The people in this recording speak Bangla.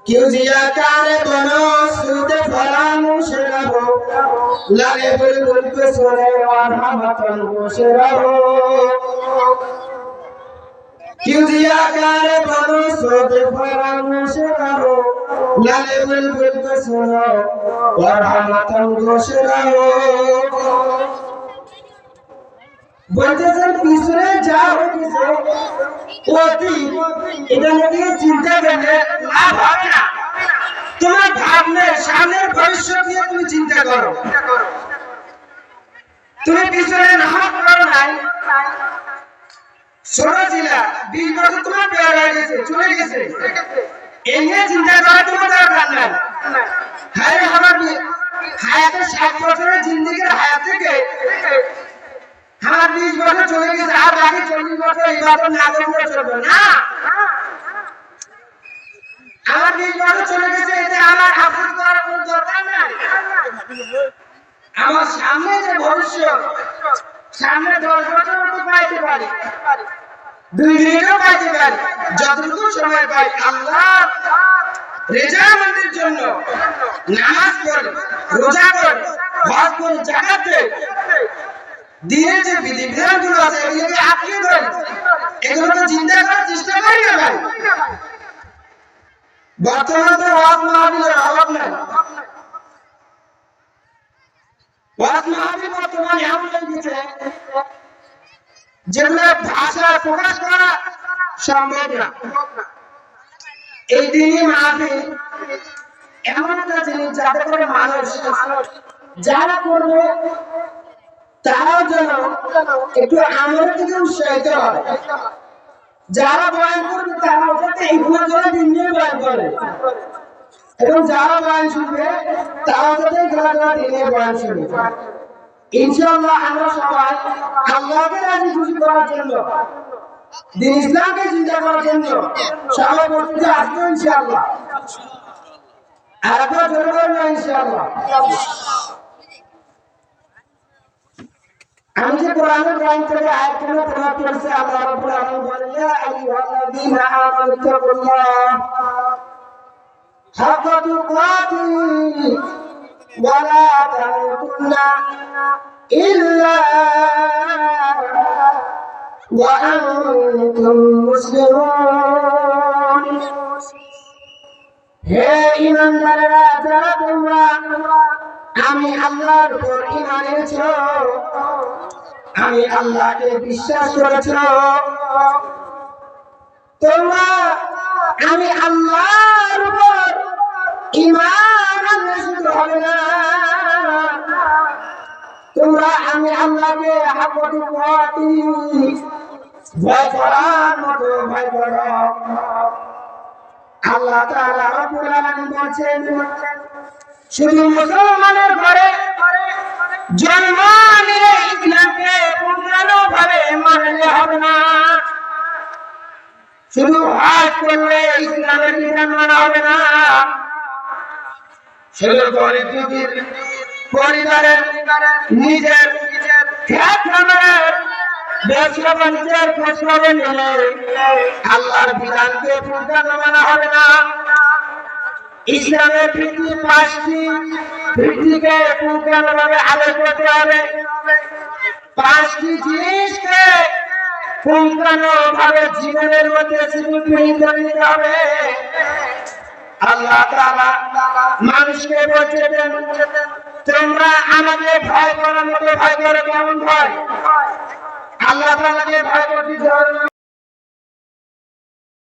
क्यों जिया कारे बनो सूते फरामोश रहो लगे बुलबुल पे सोने और हम खामोश रहो क्यों जिया कारे बनो सूते फरामोश रहो लगे बुलबुल पे सोने और हम खामोश रहो বলতেছেন পিছনে যা হচ্ছে অতি এটা নিয়ে চিন্তা করলে লাভ হবে না তোমার ভাবনা সামনের ভবিষ্যৎ নিয়ে তুমি চিন্তা করো তুমি পিছনে নামাজ পড়ো নাই ছোট ছিলা 20 বছর তোমার বিয়ে হয়ে গেছে চলে গেছে এই নিয়ে চিন্তা করা তোমার দরকার নাই হায় আমার হায়াতের 60 বছরের জিন্দেগির হায়াত থেকে আমার 20 বছর চলে গেছে আর বাকি 40 বছর ইবাদত না করলে চলবে না আমার 20 বছর চলে গেছে এতে আমার হাফেজ করার কোনো দরকার নাই আমার সামনে যে ভবিষ্যৎ সামনে 10 বছর তো পাইতে পারি 2 মিনিটও পাইতে পারি যতটুকু সময় পাই আল্লাহ রেজামন্দের জন্য নামাজ পড়ে রোজা করে হজ করে যাকাত দেয় দিনের যে বিধিবিধানগুলো আছে এগুলোকে আঁকড়ে ধরেন এগুলোকে চিন্তা করার চেষ্টা করি না ভাই বর্তমানে তো ওয়াজ মাহফিলের অভাব নাই ওয়াজ মাহফিল বর্তমানে এমন হয়ে গেছে যেগুলো ভাষা প্রকাশ করা সম্ভব না এই দিনই মাহফিল এমন একটা জিনিস যাতে করে মানুষ যারা করবে তারাও যেন একটু আমলের দিকে উৎসাহিত হয় যারা বয়ান করবে তারাও যাতে এগুলোর জন্য দিন নিয়ে বয়ান করে এবং যারা বয়ান শুনবে তারাও যাতে এগুলোর জন্য দিন নিয়ে বয়ান শুনবে ইনশাআল্লাহ আমরা সবাই আল্লাহকে রাজি খুশি করার জন্য দিন ইসলামকে চিন্তা করার জন্য সবাই বলতে আসবো ইনশাআল্লাহ আর আপনারা জোরে বলবেন ইনশাআল্লাহ আমি যে কোরআনের লাইন থেকে আয়াতগুলো তেলাওয়াত করেছি আল্লাহ রাব্বুল আলামিন বলেন ইয়া আইয়ুহাল্লাযীনা আমানু তাকুল্লাহ হাক্কা তুকাতিহি ওয়া লা তামুতুন্না ইল্লা ওয়া আনতুম মুসলিমুন হে ঈমানদারেরা যারা তোমরা আমি আল্লাহর উপর ঈমান এনেছো আমি আল্লাহকে বিশ্বাস করেছো তোমরা আমি আল্লাহর উপর ঈমান আনলে শুধু হবে না তোমরা আমি আল্লাহকে হাক্কাতুল তুকাতি ভয় করার মতো ভয় করো আল্লাহ তাআলা রাব্বুল আলামিন বলেন শুধু মুসলমানের ঘরে জন্ম নিলে ইসলামকে পূর্ণভাবে মানলে হবে না শুধু হজ করলে ইসলামের বিধান মানা হবে না শুধু পরিবারের নিজের খেত খামারের ব্যবসা বাণিজ্যের খোঁজ খবর নিলে আল্লাহর বিধানকে পূর্ণ মানা হবে না ইসলামের ভিত্তি 5টি ভিত্তিকে পূর্ণভাবে আদায় করতে হবে 5টি জিনিসকে পূর্ণভাবে জীবনের মধ্যে স্বীকৃতি দিতে হবে আল্লাহ তাআলা মানুষকে বলছেন তোমরা আমাকে ভয় করার মতো ভয় করো কেমন ভয় আল্লাহ তাআলাকে ভয় করতে